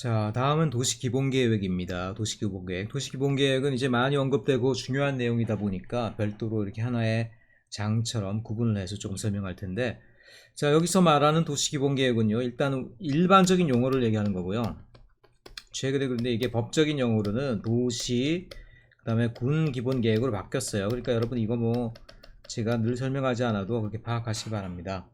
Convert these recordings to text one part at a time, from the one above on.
자, 다음은 도시기본계획입니다. 도시기본계획. 도시기본계획은 이제 많이 언급되고 중요한 내용이다 보니까 별도로 이렇게 하나의 장처럼 구분을 해서 조금 설명할 텐데, 자, 여기서 말하는 도시기본계획은요, 일단 일반적인 용어를 얘기하는 거고요. 최근에 그런데 이게 법적인 용어로는 도시, 그 다음에 군 기본계획으로 바뀌었어요. 그러니까 여러분 이거 뭐 제가 늘 설명하지 않아도 그렇게 파악하시기 바랍니다.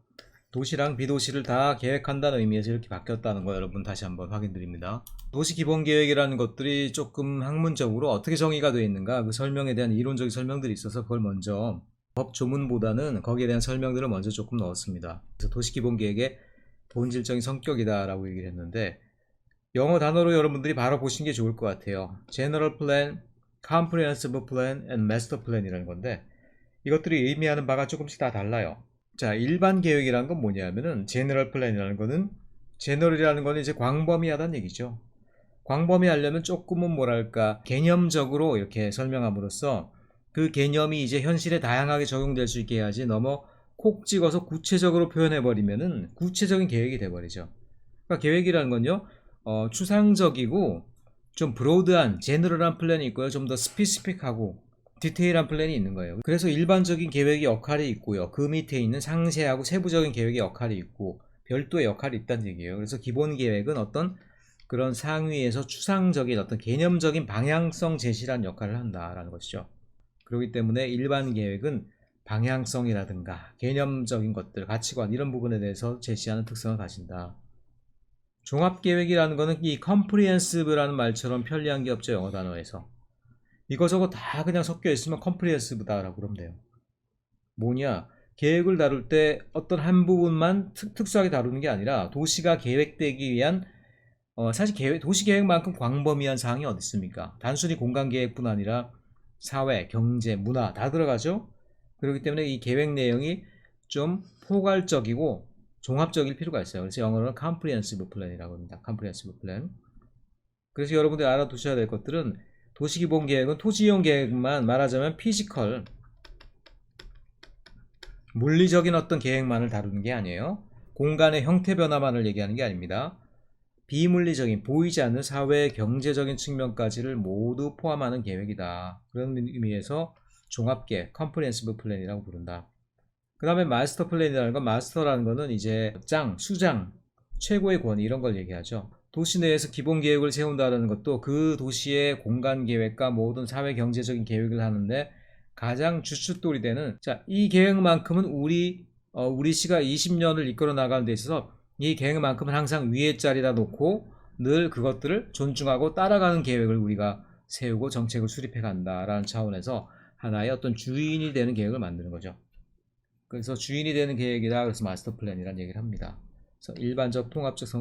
도시랑 비도시를 다 계획한다는 의미에서 이렇게 바뀌었다는 거 여러분 다시 한번 확인드립니다. 도시기본계획이라는 것들이 조금 학문적으로 어떻게 정의가 되어 있는가, 그 설명에 대한 이론적인 설명들이 있어서 그걸 먼저 법 조문보다는 거기에 대한 설명들을 먼저 조금 넣었습니다. 그래서 도시기본계획의 본질적인 성격이다 라고 얘기를 했는데, 영어 단어로 여러분들이 바로 보시는 게 좋을 것 같아요. General Plan, Comprehensive Plan, and Master Plan이라는 건데, 이것들이 의미하는 바가 조금씩 다 달라요. 자, 일반 계획이라는 건 뭐냐면은 제너럴 플랜이라는 거는, 제너럴이라는 거는 이제 광범위하다는 얘기죠. 광범위하려면 조금은 뭐랄까 개념적으로 이렇게 설명함으로써 그 개념이 이제 현실에 다양하게 적용될 수 있게 해야지, 너무 콕 찍어서 구체적으로 표현해 버리면은 구체적인 계획이 돼 버리죠. 그러니까 계획이라는 건요, 추상적이고 좀 브로드한 제너럴한 플랜이 있고요, 좀 더 스피시픽하고 디테일한 플랜이 있는 거예요. 그래서 일반적인 계획의 역할이 있고요, 그 밑에 있는 상세하고 세부적인 계획의 역할이 있고 별도의 역할이 있다는 얘기예요. 그래서 기본 계획은 어떤 그런 상위에서 추상적인 어떤 개념적인 방향성 제시라는 역할을 한다라는 것이죠. 그렇기 때문에 일반 계획은 방향성이라든가 개념적인 것들, 가치관 이런 부분에 대해서 제시하는 특성을 가진다. 종합계획이라는 것은 이 comprehensive라는 말처럼 편리한 게 없죠, 영어 단어에서. 이거저거 다 그냥 섞여 있으면 comprehensive다라고 그러면 돼요. 뭐냐, 계획을 다룰 때 어떤 한 부분만 특수하게 다루는 게 아니라 도시가 계획되기 위한, 사실 도시 계획만큼 광범위한 사항이 어디 있습니까? 단순히 공간 계획뿐 아니라 사회, 경제, 문화 다 들어가죠. 그렇기 때문에 이 계획 내용이 좀 포괄적이고 종합적일 필요가 있어요. 그래서 영어로는 comprehensive plan이라고 합니다. comprehensive plan. 그래서 여러분들이 알아두셔야 될 것들은, 도시기본계획은 토지이용 계획만, 말하자면 피지컬, 물리적인 어떤 계획만을 다루는 게 아니에요. 공간의 형태 변화만을 얘기하는 게 아닙니다. 비물리적인, 보이지 않는 사회 경제적인 측면까지를 모두 포함하는 계획이다. 그런 의미에서 종합계획, 컴프리헨시브 플랜이라고 부른다. 그 다음에 마스터 플랜이라는 건, 마스터라는 거는 이제 수장, 최고의 권위 이런 걸 얘기하죠. 도시 내에서 기본 계획을 세운다는 것도 그 도시의 공간 계획과 모든 사회 경제적인 계획을 하는데 가장 주춧돌이 되는, 자, 이 계획만큼은 우리 시가 20년을 이끌어 나가는 데 있어서 이 계획만큼은 항상 위에 자리다 놓고 늘 그것들을 존중하고 따라가는 계획을 우리가 세우고 정책을 수립해 간다라는 차원에서 하나의 어떤 주인이 되는 계획을 만드는 거죠. 그래서 주인이 되는 계획이다. 그래서 마스터 플랜이라는 얘기를 합니다. 그래서 일반적,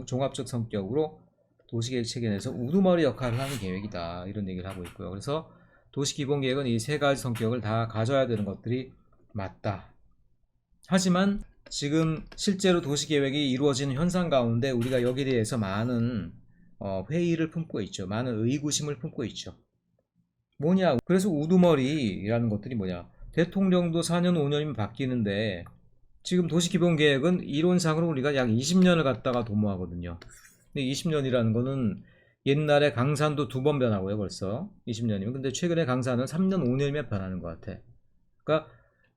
종합적 성격으로 도시계획 체계에서 우두머리 역할을 하는 계획이다, 이런 얘기를 하고 있고요. 그래서 도시기본계획은 이 세 가지 성격을 다 가져야 되는 것들이 맞다. 하지만 지금 실제로 도시계획이 이루어지는 현상 가운데 우리가 여기에 대해서 많은 회의를 품고 있죠. 많은 의구심을 품고 있죠. 뭐냐, 그래서 우두머리라는 것들이 뭐냐, 대통령도 4년 5년이면 바뀌는데 지금 도시기본계획은 이론상으로 우리가 약 20년을 갖다가 도모하거든요. 근데 20년이라는 거는 옛날에 강산도 2번 변하고요, 벌써 20년이면. 근데 최근에 강산은 3년 5년이면 변하는 것 같아. 그러니까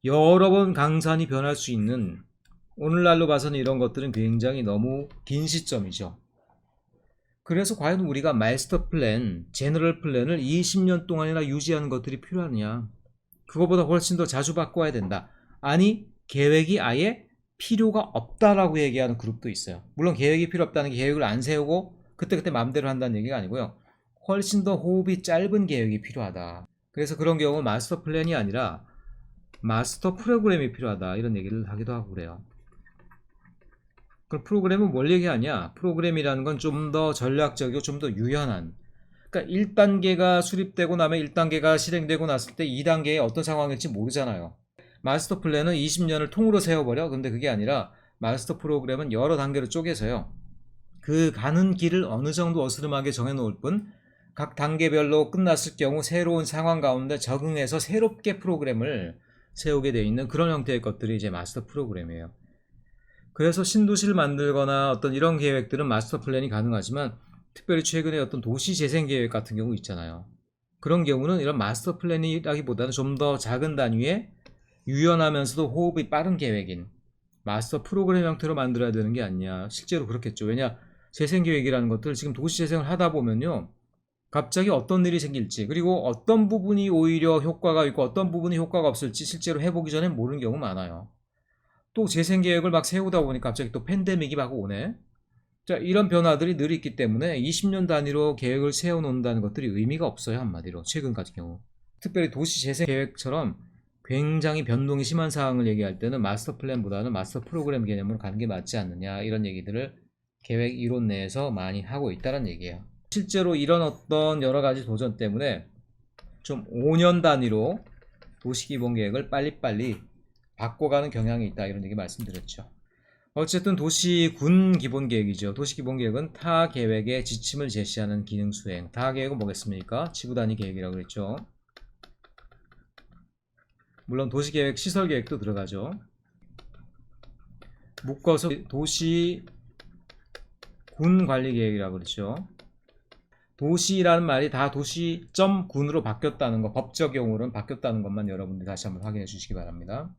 여러 번 강산이 변할 수 있는, 오늘날로 봐서는 이런 것들은 굉장히 너무 긴 시점이죠. 그래서 과연 우리가 마스터 플랜, 제너럴 플랜을 20년 동안이나 유지하는 것들이 필요하느냐? 그거보다 훨씬 더 자주 바꿔야 된다. 아니, 계획이 아예 필요가 없다라고 얘기하는 그룹도 있어요. 물론 계획이 필요 없다는 게 계획을 안 세우고 그때그때 마음대로 한다는 얘기가 아니고요, 훨씬 더 호흡이 짧은 계획이 필요하다. 그래서 그런 경우 마스터 플랜이 아니라 마스터 프로그램이 필요하다, 이런 얘기를 하기도 하고 그래요. 그럼 프로그램은 뭘 얘기하냐? 프로그램이라는 건 좀 더 전략적이고 좀 더 유연한, 그러니까 1단계가 수립되고 나면 1단계가 실행되고 났을 때 2단계에 어떤 상황일지 모르잖아요. 마스터 플랜은 20년을 통으로 세워버려. 근데 그게 아니라 마스터 프로그램은 여러 단계로 쪼개서요, 그 가는 길을 어느 정도 어스름하게 정해놓을 뿐, 각 단계별로 끝났을 경우 새로운 상황 가운데 적응해서 새롭게 프로그램을 세우게 되어 있는 그런 형태의 것들이 이제 마스터 프로그램이에요. 그래서 신도시를 만들거나 어떤 이런 계획들은 마스터 플랜이 가능하지만 특별히 최근에 어떤 도시 재생 계획 같은 경우 있잖아요. 그런 경우는 이런 마스터 플랜이라기보다는 좀 더 작은 단위의 유연하면서도 호흡이 빠른 계획인 마스터 프로그램 형태로 만들어야 되는 게 아니냐. 실제로 그렇겠죠. 왜냐, 재생 계획이라는 것들 지금 도시 재생을 하다 보면요, 갑자기 어떤 일이 생길지, 그리고 어떤 부분이 오히려 효과가 있고 어떤 부분이 효과가 없을지 실제로 해보기 전에 모르는 경우 많아요. 또 재생 계획을 막 세우다 보니까 갑자기 또 팬데믹이 막 오네. 자, 이런 변화들이 늘 있기 때문에 20년 단위로 계획을 세워놓는다는 것들이 의미가 없어요, 한마디로. 최근 같은 경우. 특별히 도시 재생 계획처럼 굉장히 변동이 심한 사항을 얘기할 때는 마스터 플랜보다는 마스터 프로그램 개념으로 가는 게 맞지 않느냐, 이런 얘기들을 계획 이론 내에서 많이 하고 있다는 얘기예요. 실제로 이런 어떤 여러 가지 도전 때문에 좀 5년 단위로 도시기본계획을 빨리빨리 바꿔가는 경향이 있다, 이런 얘기 말씀드렸죠. 어쨌든 도시군 기본계획이죠. 도시기본계획은 타 계획의 지침을 제시하는 기능 수행. 타 계획은 뭐겠습니까? 지구단위 계획이라고 그랬죠. 물론 도시계획, 시설계획도 들어가죠. 묶어서 도시군 관리계획이라고 그랬죠. 도시라는 말이 다 도시.군으로 바뀌었다는 거, 법적 용어로는 바뀌었다는 것만 여러분들이 다시 한번 확인해 주시기 바랍니다.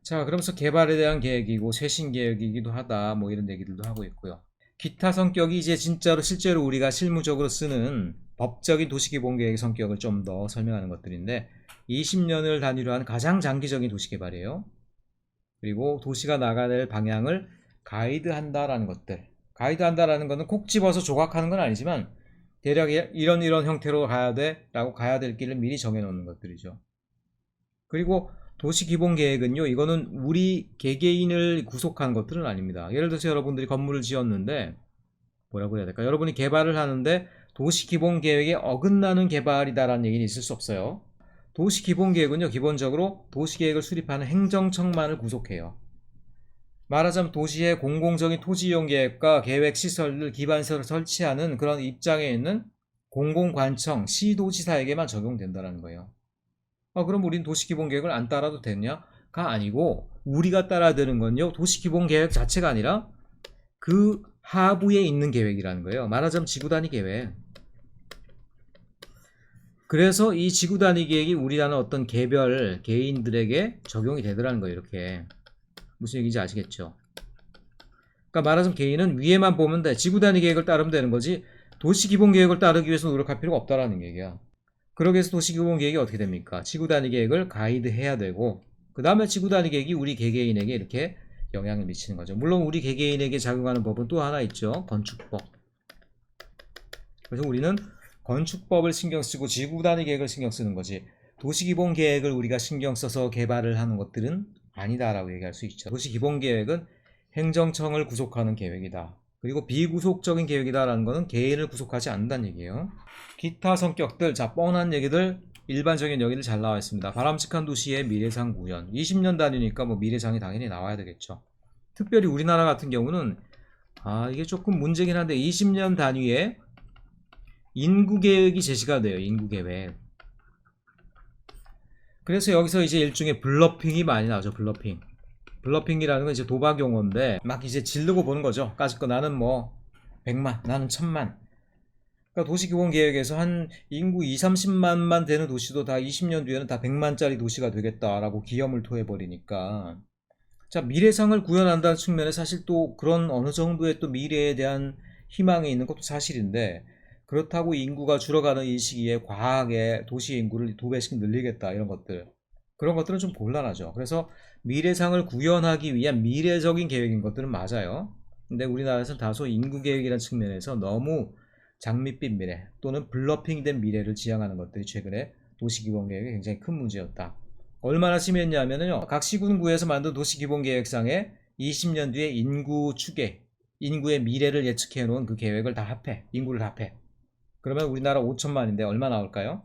자, 그러면서 개발에 대한 계획이고 쇄신 계획이기도 하다, 뭐 이런 얘기들도 하고 있고요. 기타 성격이 이제 진짜로 실제로 우리가 실무적으로 쓰는 법적인 도시기본계획의 성격을 좀 더 설명하는 것들인데, 20년을 단위로 한 가장 장기적인 도시개발이에요. 그리고 도시가 나가야 될 방향을 가이드한다라는 것들. 가이드한다라는 것은 콕 집어서 조각하는 건 아니지만 대략 이런 형태로 가야 돼 라고 가야 될 길을 미리 정해놓는 것들이죠. 그리고 도시기본계획은요, 이거는 우리 개개인을 구속한 것들은 아닙니다. 예를 들어서 여러분들이 건물을 지었는데, 뭐라고 해야 될까, 여러분이 개발을 하는데 도시기본계획에 어긋나는 개발이다라는 얘기는 있을 수 없어요. 도시기본계획은요, 기본적으로 도시계획을 수립하는 행정청만을 구속해요. 말하자면 도시의 공공적인 토지이용 계획과 계획 시설을 기반서를 설치하는 그런 입장에 있는 공공관청, 시도지사에게만 적용된다는 거예요. 그럼 우린 도시기본계획을 안 따라도 되냐가 아니고, 우리가 따라야 되는 건요, 도시기본계획 자체가 아니라 그 하부에 있는 계획이라는 거예요. 말하자면 지구단위 계획. 그래서 이 지구단위 계획이 우리라는 어떤 개별 개인들에게 적용이 되더라는 거예요. 이렇게. 무슨 얘기인지 아시겠죠? 그러니까 말하자면 개인은 위에만 보면 돼. 지구단위 계획을 따르면 되는 거지 도시기본계획을 따르기 위해서 노력할 필요가 없다라는 얘기야. 그러기 위해서 도시기본계획이 어떻게 됩니까? 지구단위 계획을 가이드해야 되고, 그 다음에 지구단위 계획이 우리 개개인에게 이렇게 영향을 미치는 거죠. 물론 우리 개개인에게 작용하는 법은 또 하나 있죠. 건축법. 그래서 우리는 건축법을 신경 쓰고 지구단위 계획을 신경 쓰는 거지, 도시기본계획을 우리가 신경 써서 개발을 하는 것들은 아니다라고 얘기할 수 있죠. 도시기본계획은 행정청을 구속하는 계획이다. 그리고 비구속적인 계획이다라는 것은 개인을 구속하지 않는다는 얘기예요. 기타 성격들, 자, 뻔한 얘기들, 일반적인 얘기들 잘 나와 있습니다. 바람직한 도시의 미래상 구현. 20년 단위니까 뭐 미래상이 당연히 나와야 되겠죠. 특별히 우리나라 같은 경우는 이게 조금 문제긴 한데 20년 단위의 인구계획이 제시가 돼요. 인구계획. 그래서 여기서 이제 일종의 블러핑이 많이 나오죠. 블러핑. 블러핑이라는 건 이제 도박 용어인데, 막 이제 지르고 보는 거죠. 까짓 거 나는 뭐 100만, 나는 1000만. 그러니까 도시기본계획에서 한 인구 2, 30만만 되는 도시도 다 20년 뒤에는 다 100만짜리 도시가 되겠다라고 기염을 토해버리니까, 자, 미래상을 구현한다는 측면에 사실 또 그런 어느 정도의 또 미래에 대한 희망이 있는 것도 사실인데, 그렇다고 인구가 줄어가는 이 시기에 과하게 도시 인구를 2배씩 늘리겠다, 이런 것들, 그런 것들은 좀 곤란하죠. 그래서 미래상을 구현하기 위한 미래적인 계획인 것들은 맞아요. 근데 우리나라에서는 다소 인구 계획이라는 측면에서 너무 장밋빛 미래 또는 블러핑된 미래를 지향하는 것들이 최근에 도시기본계획의 굉장히 큰 문제였다. 얼마나 심했냐면요, 각 시군구에서 만든 도시기본계획상에 20년 뒤에 인구 추계, 인구의 미래를 예측해 놓은 그 계획을 다 합해, 인구를 다 합해. 그러면 우리나라 5천만인데 얼마 나올까요?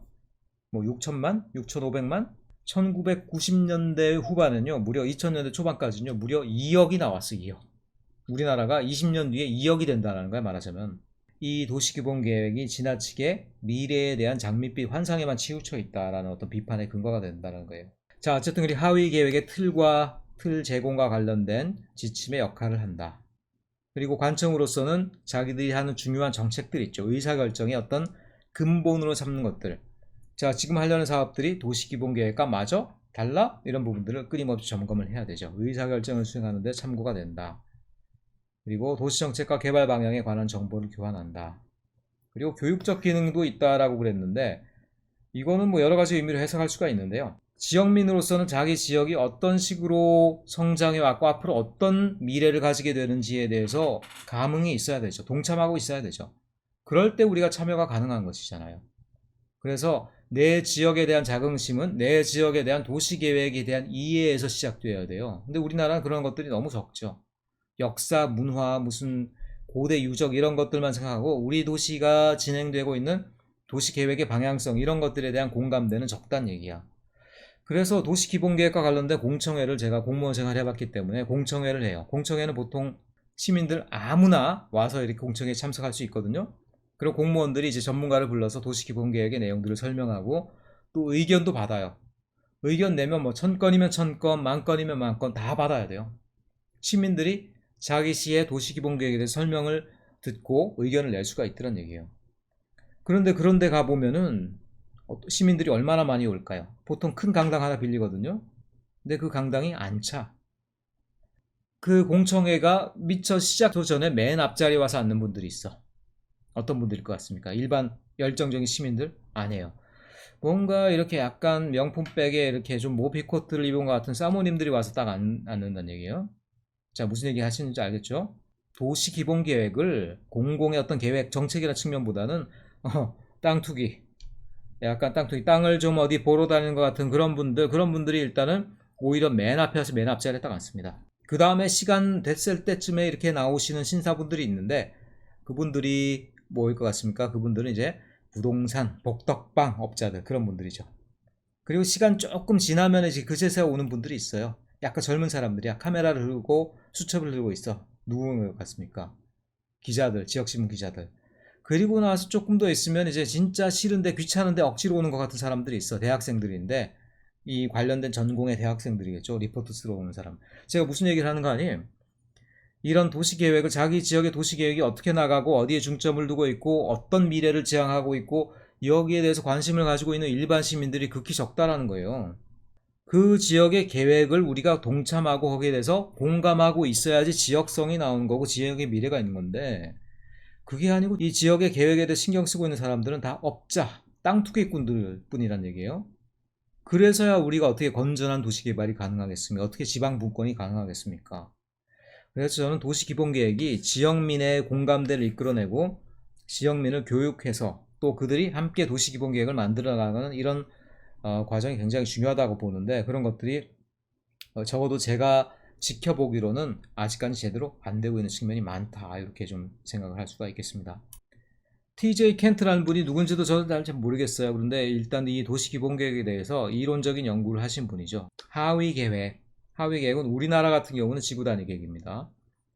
뭐 6천만? 6,500만? 1990년대 후반은요, 무려 2000년대 초반까지는요, 무려 2억이 나왔어. 2억. 우리나라가 20년 뒤에 2억이 된다는 거야, 말하자면. 이 도시기본계획이 지나치게 미래에 대한 장밋빛 환상에만 치우쳐 있다라는 어떤 비판의 근거가 된다는 거예요. 자, 어쨌든 우리 하위 계획의 틀 제공과 관련된 지침의 역할을 한다. 그리고 관청으로서는 자기들이 하는 중요한 정책들 있죠. 의사결정의 어떤 근본으로 삼는 것들. 자, 지금 하려는 사업들이 도시기본계획과 맞아? 달라? 이런 부분들을 끊임없이 점검을 해야 되죠. 의사결정을 수행하는 데 참고가 된다. 그리고 도시정책과 개발 방향에 관한 정보를 교환한다. 그리고 교육적 기능도 있다라고 그랬는데 이거는 뭐 여러 가지 의미로 해석할 수가 있는데요. 지역민으로서는 자기 지역이 어떤 식으로 성장해 왔고 앞으로 어떤 미래를 가지게 되는지에 대해서 감흥이 있어야 되죠. 동참하고 있어야 되죠. 그럴 때 우리가 참여가 가능한 것이잖아요. 그래서 내 지역에 대한 자긍심은 내 지역에 대한 도시계획에 대한 이해에서 시작되어야 돼요. 근데 우리나라는 그런 것들이 너무 적죠. 역사, 문화, 무슨 고대 유적 이런 것들만 생각하고 우리 도시가 진행되고 있는 도시계획의 방향성 이런 것들에 대한 공감대는 적다는 얘기야. 그래서 도시기본계획과 관련된 공청회를 제가 공무원 생활 해봤기 때문에 공청회를 해요. 공청회는 보통 시민들 아무나 와서 이렇게 공청회에 참석할 수 있거든요. 그리고 공무원들이 이제 전문가를 불러서 도시기본계획의 내용들을 설명하고 또 의견도 받아요. 의견 내면 뭐 1000건이면 1000건, 10,000건이면 10,000건 다 받아야 돼요. 시민들이 자기 시의 도시기본계획에 대해 설명을 듣고 의견을 낼 수가 있다는 얘기예요. 그런데 가보면은 시민들이 얼마나 많이 올까요? 보통 큰 강당 하나 빌리거든요. 근데 그 강당이 안 차. 그 공청회가 미처 시작도 전에 맨 앞자리에 와서 앉는 분들이 있어. 어떤 분들일 것 같습니까? 일반 열정적인 시민들? 아니에요. 뭔가 이렇게 약간 명품백에 이렇게 좀 모피코트를 입은 것 같은 사모님들이 와서 딱 앉는다는 얘기예요. 자, 무슨 얘기 하시는지 알겠죠? 도시기본계획을 공공의 어떤 계획, 정책이라는 측면보다는 땅 투기, 약간 땅 투기, 땅을 좀 어디 보러 다니는 것 같은 그런 분들이 일단은 오히려 맨 앞에 와서 맨 앞자리에 딱 앉습니다. 그 다음에 시간 됐을 때쯤에 이렇게 나오시는 신사분들이 있는데 그분들이 뭐일 것 같습니까? 그분들은 이제 부동산, 복덕방 업자들 그런 분들이죠. 그리고 시간 조금 지나면 이제 그제서야 오는 분들이 있어요. 약간 젊은 사람들이야. 카메라를 들고 수첩을 들고 있어. 누구인 것 같습니까? 기자들, 지역신문 기자들. 그리고 나서 조금 더 있으면 이제 진짜 싫은데 귀찮은데 억지로 오는 것 같은 사람들이 있어. 대학생들인데 이 관련된 전공의 대학생들이겠죠. 리포트 쓰러 오는 사람. 제가 무슨 얘기를 하는 거 아니에요? 이런 도시계획을 자기 지역의 도시계획이 어떻게 나가고 어디에 중점을 두고 있고 어떤 미래를 지향하고 있고 여기에 대해서 관심을 가지고 있는 일반 시민들이 극히 적다라는 거예요. 그 지역의 계획을 우리가 동참하고 거기에 대해서 공감하고 있어야지 지역성이 나오는 거고 지역의 미래가 있는 건데 그게 아니고 이 지역의 계획에 대해 신경 쓰고 있는 사람들은 다 업자, 땅 투기꾼들 뿐이란 얘기예요. 그래서야 우리가 어떻게 건전한 도시개발이 가능하겠습니까? 어떻게 지방분권이 가능하겠습니까? 그래서 저는 도시기본계획이 지역민의 공감대를 이끌어내고 지역민을 교육해서 또 그들이 함께 도시기본계획을 만들어 나가는 이런 과정이 굉장히 중요하다고 보는데 그런 것들이 적어도 제가 지켜보기로는 아직까지 제대로 안 되고 있는 측면이 많다 이렇게 좀 생각을 할 수가 있겠습니다. TJ 켄트라는 분이 누군지도 저도 잘 모르겠어요. 그런데 일단 이 도시기본계획에 대해서 이론적인 연구를 하신 분이죠. 하위계획은 우리나라 같은 경우는 지구단위 계획입니다.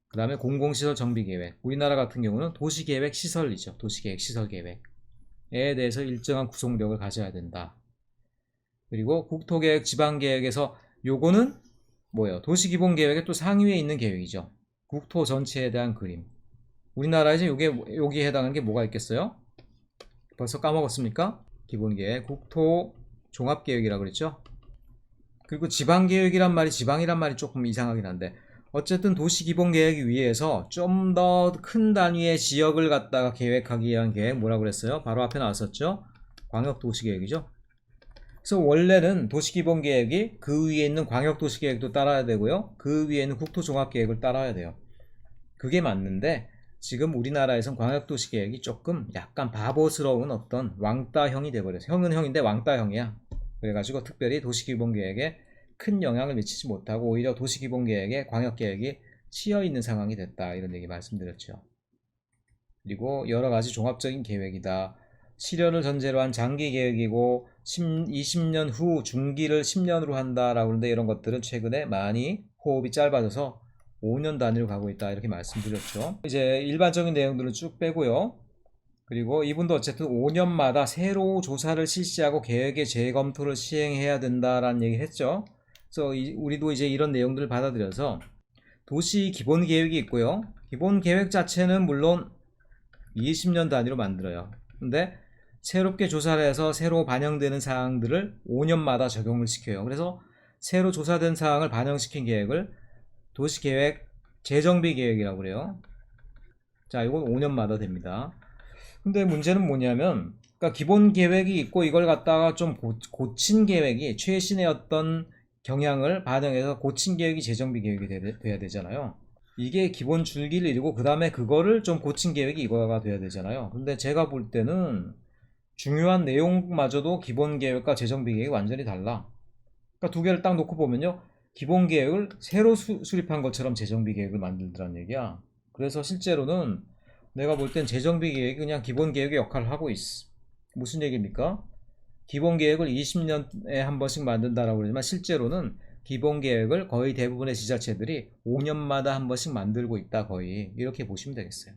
그 다음에 공공시설 정비계획, 우리나라 같은 경우는 도시계획 시설이죠. 도시계획 시설계획에 대해서 일정한 구속력을 가져야 된다. 그리고 국토계획 지방계획에서 요거는 뭐예요? 도시기본계획의 또 상위에 있는 계획이죠. 국토 전체에 대한 그림. 우리나라에서 여기에 해당하는 게 뭐가 있겠어요? 벌써 까먹었습니까? 기본계획, 국토 종합계획이라고 그랬죠? 그리고 지방계획이란 말이 지방이란 말이 조금 이상하긴 한데 어쨌든 도시기본계획 위에서 좀 더 큰 단위의 지역을 갖다가 계획하기 위한 계획 뭐라고 그랬어요? 바로 앞에 나왔었죠? 광역도시계획이죠? 그래서 원래는 도시기본계획이 그 위에 있는 광역도시계획도 따라야 되고요. 그 위에 있는 국토종합계획을 따라야 돼요. 그게 맞는데 지금 우리나라에선 광역도시계획이 조금 약간 바보스러운 어떤 왕따형이 돼버렸어요. 형은 형인데 왕따형이야. 그래가지고 특별히 도시기본계획에 큰 영향을 미치지 못하고 오히려 도시기본계획에 광역계획이 치여있는 상황이 됐다 이런 얘기 말씀드렸죠. 그리고 여러가지 종합적인 계획이다. 실현을 전제로 한 장기계획이고 20년 후 중기를 10년으로 한다라고 하는데 이런 것들은 최근에 많이 호흡이 짧아져서 5년 단위로 가고 있다 이렇게 말씀드렸죠. 이제 일반적인 내용들은 쭉 빼고요. 그리고 이분도 어쨌든 5년마다 새로 조사를 실시하고 계획의 재검토를 시행해야 된다라는 얘기 했죠. 그래서 우리도 이제 이런 내용들을 받아들여서 도시 기본 계획이 있고요. 기본 계획 자체는 물론 20년 단위로 만들어요. 근데 새롭게 조사를 해서 새로 반영되는 사항들을 5년마다 적용을 시켜요. 그래서 새로 조사된 사항을 반영시킨 계획을 도시계획 재정비 계획이라고 그래요. 자, 이건 5년마다 됩니다. 근데 문제는 뭐냐면, 그러니까 기본 계획이 있고 이걸 갖다가 좀 고친 계획이 최신의 어떤 경향을 반영해서 고친 계획이 재정비 계획이 돼야 되잖아요. 이게 기본 줄기를 이루고 그 다음에 그거를 좀 고친 계획이 이거가 돼야 되잖아요. 근데 제가 볼 때는 중요한 내용마저도 기본 계획과 재정비 계획이 완전히 달라. 그러니까 두 개를 딱 놓고 보면요, 기본 계획을 새로 수립한 것처럼 재정비 계획을 만들더란 얘기야. 그래서 실제로는 내가 볼 땐 재정비 계획이 그냥 기본 계획의 역할을 하고 있어. 무슨 얘기입니까? 기본 계획을 20년에 한 번씩 만든다라고 그러지만 실제로는 기본 계획을 거의 대부분의 지자체들이 5년마다 한 번씩 만들고 있다, 거의 이렇게 보시면 되겠어요.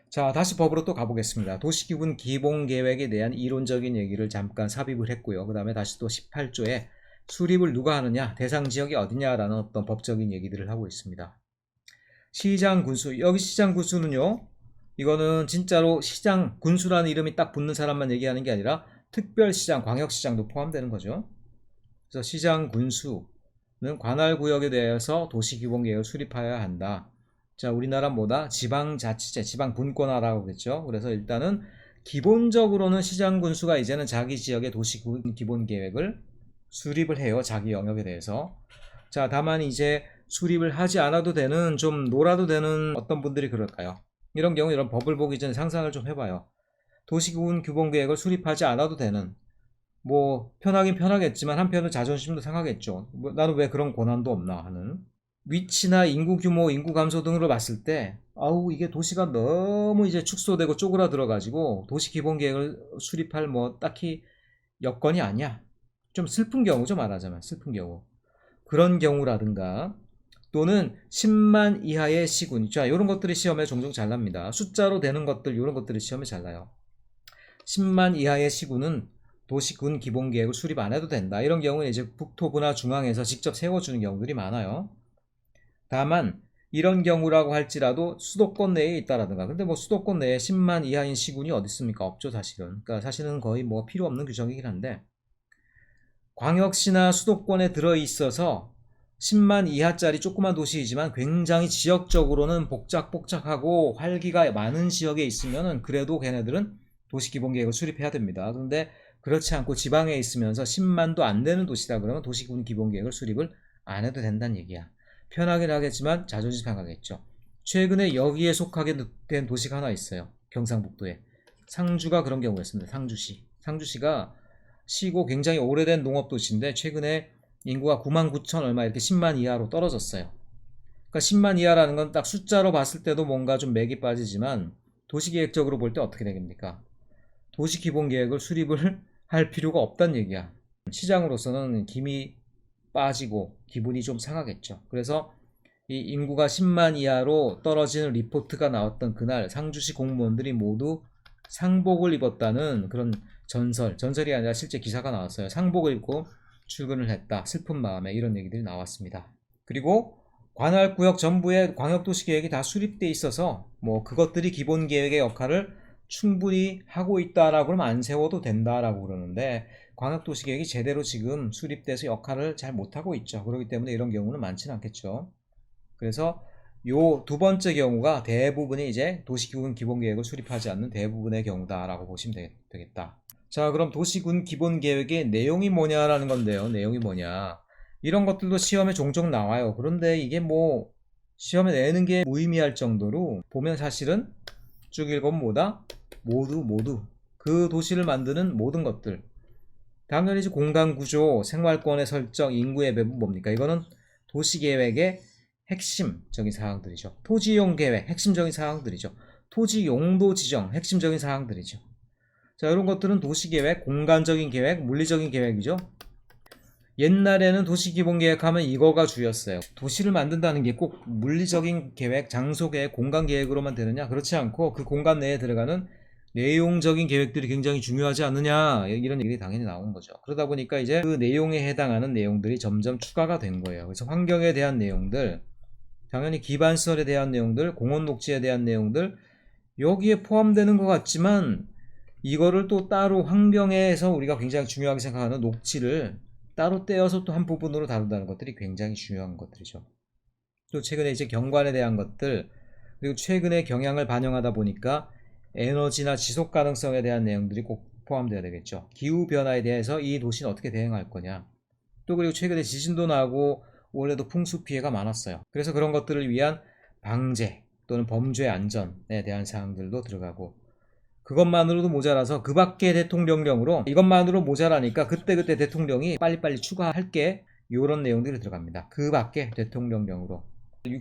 자, 다시 법으로 또 가보겠습니다. 도시기본 기본 계획에 대한 이론적인 얘기를 잠깐 삽입을 했고요. 그 다음에 다시 또 18조에 수립을 누가 하느냐, 대상 지역이 어디냐라는 어떤 법적인 얘기들을 하고 있습니다. 시장 군수, 여기 시장 군수는요, 이거는 진짜로 시장 군수라는 이름이 딱 붙는 사람만 얘기하는 게 아니라 특별시장, 광역시장도 포함되는 거죠. 그래서 시장 군수는 관할구역에 대해서 도시기본계획을 수립하여야 한다. 자, 우리나라 뭐다? 지방자치제, 지방분권화라고 그랬죠. 그래서 일단은 기본적으로는 시장 군수가 이제는 자기 지역의 도시기본계획을 수립을 해요. 자기 영역에 대해서. 자, 다만 이제 수립을 하지 않아도 되는, 좀 놀아도 되는 어떤 분들이 그럴까요? 이런 경우 이런 법을 보기 전에 상상을 좀 해봐요. 도시기본계획을 수립하지 않아도 되는, 뭐 편하긴 편하겠지만 한편으로 자존심도 상하겠죠. 뭐 나는 왜 그런 권한도 없나 하는. 위치나 인구 규모, 인구 감소 등으로 봤을 때 아우 이게 도시가 너무 이제 축소되고 쪼그라들어 가지고 도시기본계획을 수립할 뭐 딱히 여건이 아니야. 좀 슬픈 경우죠, 말하자면. 슬픈 경우. 그런 경우라든가 또는 10만 이하의 시군, 자, 이런 것들이 시험에 종종 잘 납니다. 숫자로 되는 것들, 이런 것들이 시험에 잘 나요. 10만 이하의 시군은 도시군 기본계획을 수립 안 해도 된다. 이런 경우는 이제 국토부나 중앙에서 직접 세워주는 경우들이 많아요. 다만 이런 경우라고 할지라도 수도권 내에 있다라든가. 근데 뭐 수도권 내에 10만 이하인 시군이 어디 있습니까? 없죠, 사실은. 그러니까 사실은 거의 뭐 필요 없는 규정이긴 한데, 광역시나 수도권에 들어 있어서 10만 이하짜리 조그만 도시이지만 굉장히 지역적으로는 복잡하고 활기가 많은 지역에 있으면은 그래도 걔네들은 도시기본계획을 수립해야 됩니다. 그런데 그렇지 않고 지방에 있으면서 10만도 안 되는 도시다 그러면 도시기본계획을 수립을 안 해도 된다는 얘기야. 편하긴 하겠지만 자존심 상하겠죠. 최근에 여기에 속하게 된 도시가 하나 있어요. 경상북도에. 상주가 그런 경우였습니다. 상주시. 상주시가 시고 굉장히 오래된 농업도시인데 최근에 인구가 9만 9천 얼마 이렇게 10만 이하로 떨어졌어요. 그러니까 10만 이하라는 건 딱 숫자로 봤을 때도 뭔가 좀 맥이 빠지지만 도시계획적으로 볼 때 어떻게 되겠습니까? 도시기본계획을 수립을 할 필요가 없다는 얘기야. 시장으로서는 김이 빠지고 기분이 좀 상하겠죠. 그래서 이 인구가 10만 이하로 떨어지는 리포트가 나왔던 그날 상주시 공무원들이 모두 상복을 입었다는 그런 전설이 아니라 실제 기사가 나왔어요. 상복을 입고 출근을 했다. 슬픈 마음에 이런 얘기들이 나왔습니다. 그리고 관할구역 전부에 광역도시계획이 다 수립돼 있어서 뭐 그것들이 기본계획의 역할을 충분히 하고 있다라고 그러면 안 세워도 된다라고 그러는데 광역도시계획이 제대로 지금 수립돼서 역할을 잘 못하고 있죠. 그렇기 때문에 이런 경우는 많지는 않겠죠. 그래서 요 두 번째 경우가 대부분이 이제 도시군 기본계획을 수립하지 않는 대부분의 경우다라고 보시면 되겠다. 자, 그럼 도시군 기본계획의 내용이 뭐냐라는 건데요. 내용이 뭐냐. 이런 것들도 시험에 종종 나와요. 그런데 이게 뭐 시험에 내는 게 무의미할 정도로 보면 사실은 쭉 읽으면 뭐다? 모두 그 도시를 만드는 모든 것들. 당연히 이제 공간구조, 생활권의 설정, 인구의 배분 뭡니까? 이거는 도시계획의 핵심적인 사항들이죠. 토지이용 계획, 핵심적인 사항들이죠. 토지 용도 지정, 핵심적인 사항들이죠. 자, 이런 것들은 도시계획, 공간적인 계획, 물리적인 계획이죠. 옛날에는 도시기본계획 하면 이거가 주였어요. 도시를 만든다는 게 꼭 물리적인 계획, 장소계획, 공간계획으로만 되느냐? 그렇지 않고 그 공간 내에 들어가는 내용적인 계획들이 굉장히 중요하지 않느냐, 이런 얘기들이 당연히 나오는 거죠. 그러다 보니까 이제 그 내용에 해당하는 내용들이 점점 추가가 된 거예요. 그래서 환경에 대한 내용들, 당연히 기반시설에 대한 내용들, 공원 녹지에 대한 내용들 여기에 포함되는 것 같지만 이거를 또 따로 환경에서 우리가 굉장히 중요하게 생각하는 녹지를 따로 떼어서 또 한 부분으로 다룬다는 것들이 굉장히 중요한 것들이죠. 또 최근에 이제 경관에 대한 것들, 그리고 최근에 경향을 반영하다 보니까 에너지나 지속 가능성에 대한 내용들이 꼭 포함되어야 되겠죠. 기후 변화에 대해서 이 도시는 어떻게 대응할 거냐. 또 그리고 최근에 지진도 나고 올해도 풍수 피해가 많았어요. 그래서 그런 것들을 위한 방제 또는 범죄 안전에 대한 사항들도 들어가고, 그것만으로도 모자라서 그 밖의 대통령령으로, 이것만으로 모자라니까 그때그때 대통령이 빨리빨리 추가할게, 이런 내용들이 들어갑니다. 그 밖의 대통령령으로,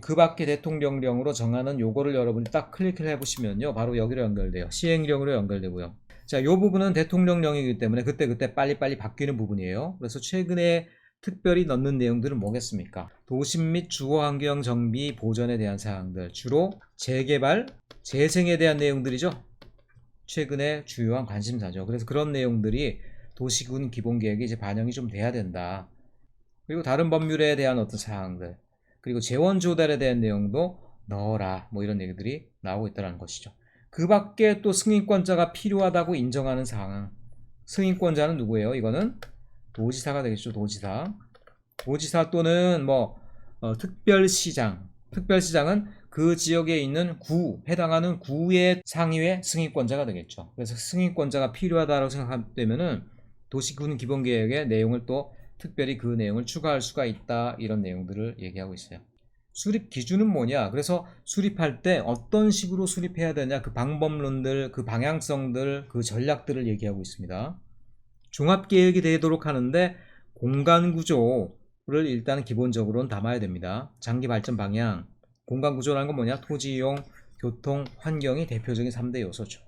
그 밖의 대통령령으로 정하는 요거를 여러분이 딱 클릭을 해보시면요, 바로 여기로 연결돼요. 시행령으로 연결되고요. 자, 이 부분은 대통령령이기 때문에 그때그때 빨리빨리 바뀌는 부분이에요. 그래서 최근에 특별히 넣는 내용들은 뭐겠습니까? 도심 및 주거환경 정비 보전에 대한 사항들, 주로 재개발, 재생에 대한 내용들이죠. 최근에 주요한 관심사죠. 그래서 그런 내용들이 도시군 기본계획에 이제 반영이 좀 돼야 된다. 그리고 다른 법률에 대한 어떤 사항들, 그리고 재원 조달에 대한 내용도 넣어라, 뭐 이런 얘기들이 나오고 있다는 것이죠. 그 밖에 또 승인권자가 필요하다고 인정하는 사항, 승인권자는 누구예요? 이거는 도지사가 되겠죠. 도지사 또는 특별시장. 특별시장은 그 지역에 있는 구, 해당하는 구의 상위의 승인권자가 되겠죠. 그래서 승인권자가 필요하다고 생각되면은 도시군 기본계획의 내용을 또 특별히 그 내용을 추가할 수가 있다, 이런 내용들을 얘기하고 있어요. 수립 기준은 뭐냐? 그래서 수립할 때 어떤 식으로 수립해야 되냐, 그 방법론들, 그 방향성들, 그 전략들을 얘기하고 있습니다. 종합계획이 되도록 하는데 공간구조를 일단 기본적으로는 담아야 됩니다. 장기발전 방향, 공간구조라는 건 뭐냐? 토지 이용, 교통, 환경이 대표적인 3대 요소죠.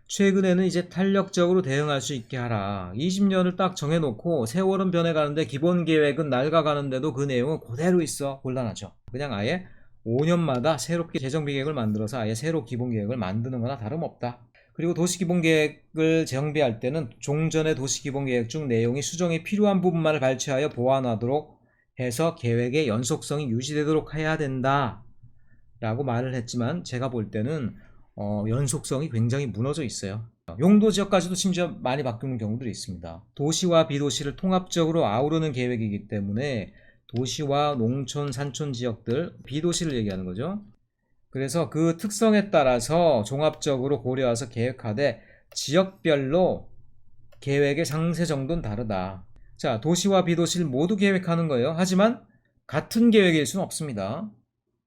최근에는 이제 탄력적으로 대응할 수 있게 하라. 20년을 딱 정해놓고 세월은 변해가는데 기본계획은 낡아가는데도 그 내용은 그대로 있어. 곤란하죠. 그냥 아예 5년마다 새롭게 재정비계획을 만들어서 아예 새로 기본계획을 만드는 거나 다름없다. 그리고 도시기본계획을 정비할 때는 종전의 도시기본계획 중 내용이 수정이 필요한 부분만을 발췌하여 보완하도록 해서 계획의 연속성이 유지되도록 해야 된다 라고 말을 했지만, 제가 볼 때는 연속성이 굉장히 무너져 있어요. 용도 지역까지도 심지어 많이 바뀌는 경우들이 있습니다. 도시와 비도시를 통합적으로 아우르는 계획이기 때문에 도시와 농촌, 산촌 지역들, 비도시를 얘기하는 거죠. 그래서 그 특성에 따라서 종합적으로 고려해서 계획하되 지역별로 계획의 상세 정도는 다르다. 자, 도시와 비도시를 모두 계획하는 거예요. 하지만 같은 계획일 수는 없습니다.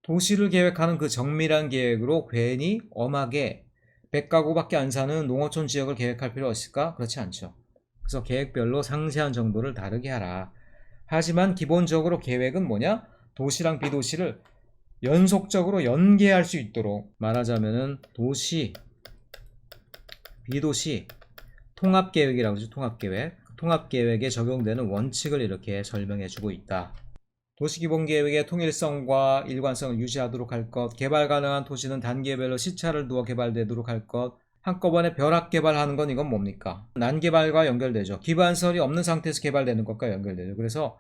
도시를 계획하는 그 정밀한 계획으로 괜히 엄하게 100가구밖에 안 사는 농어촌 지역을 계획할 필요가 있을까? 그렇지 않죠. 그래서 계획별로 상세한 정도를 다르게 하라. 하지만 기본적으로 계획은 뭐냐? 도시랑 비도시를 연속적으로 연계할 수 있도록, 말하자면은 도시, 비도시 통합계획이라고 하죠. 통합계획. 통합계획에 적용되는 원칙을 이렇게 설명해주고 있다. 도시기본계획의 통일성과 일관성을 유지하도록 할 것, 개발 가능한 토지는 단계별로 시차를 두어 개발되도록 할 것, 한꺼번에 벼락 개발하는 건 이건 뭡니까? 난개발과 연결되죠. 기반설이 없는 상태에서 개발되는 것과 연결되죠. 그래서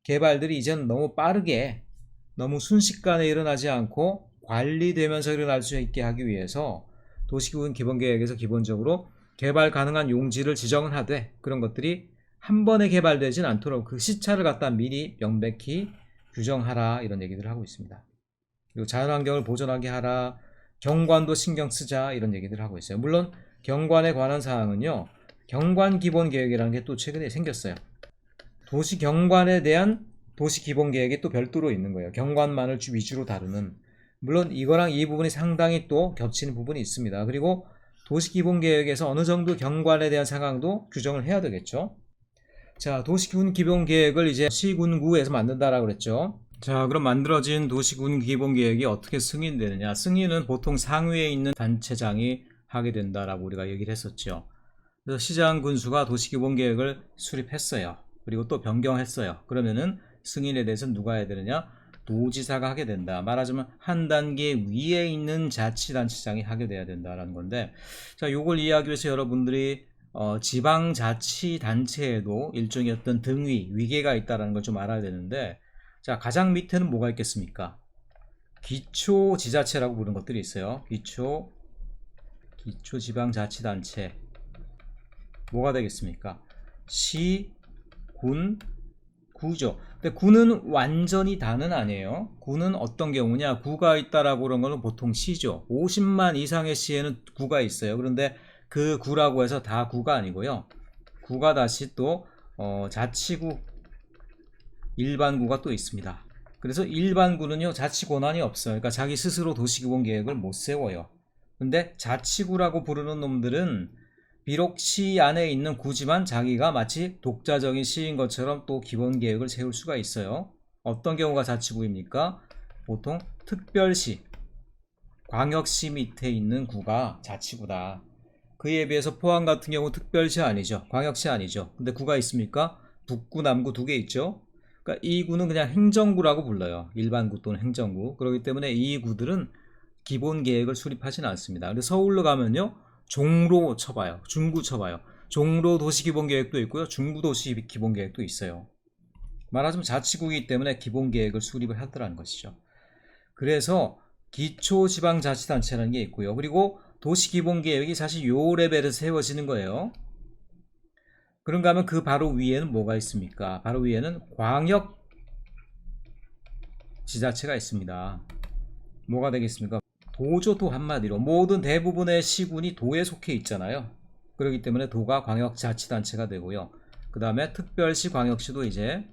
개발들이 이제는 너무 빠르게, 너무 순식간에 일어나지 않고 관리되면서 일어날 수 있게 하기 위해서 도시기본 기본계획에서 기본적으로 개발 가능한 용지를 지정은 하되, 그런 것들이 한 번에 개발되진 않도록 그 시차를 갖다 미리 명백히 규정하라, 이런 얘기들을 하고 있습니다. 그리고 자연환경을 보존하게 하라, 경관도 신경 쓰자, 이런 얘기들을 하고 있어요. 물론 경관에 관한 사항은요, 경관기본계획이라는 게 또 최근에 생겼어요. 도시 경관에 대한 도시기본계획이 또 별도로 있는 거예요. 경관만을 위주로 다루는. 물론 이거랑 이 부분이 상당히 또 겹치는 부분이 있습니다. 그리고 도시기본계획에서 어느 정도 경관에 대한 상황도 규정을 해야 되겠죠. 자, 도시군 기본계획을 이제 시군구에서 만든다라고 그랬죠. 자, 그럼 만들어진 도시군 기본계획이 어떻게 승인되느냐? 승인은 보통 상위에 있는 단체장이 하게 된다라고 우리가 얘기를 했었죠. 그래서 시장 군수가 도시기본계획을 수립했어요. 그리고 또 변경했어요. 그러면은 승인에 대해서는 누가 해야 되느냐? 도지사가 하게 된다. 말하자면 한 단계 위에 있는 자치단체장이 하게 돼야 된다라는 건데, 자, 요걸 이해하기 위해서 여러분들이 지방자치단체에도 일종의 어떤 등위, 위계가 있다는 걸 좀 알아야 되는데, 자, 가장 밑에는 뭐가 있겠습니까? 기초지자체라고 부르는 것들이 있어요. 기초지방자치단체. 뭐가 되겠습니까? 시, 군, 구죠. 근데 구는 완전히 다는 아니에요. 구는 어떤 경우냐? 구가 있다라고 그런 거는 보통 시죠. 50만 이상의 시에는 구가 있어요. 그런데 그 구라고 해서 다 구가 아니고요. 구가 다시 또 자치구, 일반구가 또 있습니다. 그래서 일반구는요, 자치 권한이 없어요. 그러니까 자기 스스로 도시기본계획을 못 세워요. 근데 자치구라고 부르는 놈들은 비록 시 안에 있는 구지만 자기가 마치 독자적인 시인 것처럼 또 기본계획을 세울 수가 있어요. 어떤 경우가 자치구입니까? 보통 특별시, 광역시 밑에 있는 구가 자치구다. 그에 비해서 포항 같은 경우 특별시 아니죠. 광역시 아니죠. 근데 구가 있습니까? 북구, 남구 두 개 있죠. 그러니까 이 구는 그냥 행정구라고 불러요. 일반구 또는 행정구. 그렇기 때문에 이 구들은 기본 계획을 수립하지는 않습니다. 근데 서울로 가면요, 종로 쳐봐요. 중구 쳐봐요. 종로 도시기본계획도 있고요, 중구 도시기본계획도 있어요. 말하자면 자치구이기 때문에 기본계획을 수립을 하더라는 것이죠. 그래서 기초지방자치단체라는 게 있고요. 그리고 도시기본계획이 사실 요 레벨에서 세워지는 거예요. 그런가 하면 그 바로 위에는 뭐가 있습니까? 바로 위에는 광역지자체가 있습니다. 뭐가 되겠습니까? 도죠. 도 한마디로 모든 대부분의 시군이 도에 속해 있잖아요. 그렇기 때문에 도가 광역자치단체가 되고요. 그 다음에 특별시, 광역시도 이제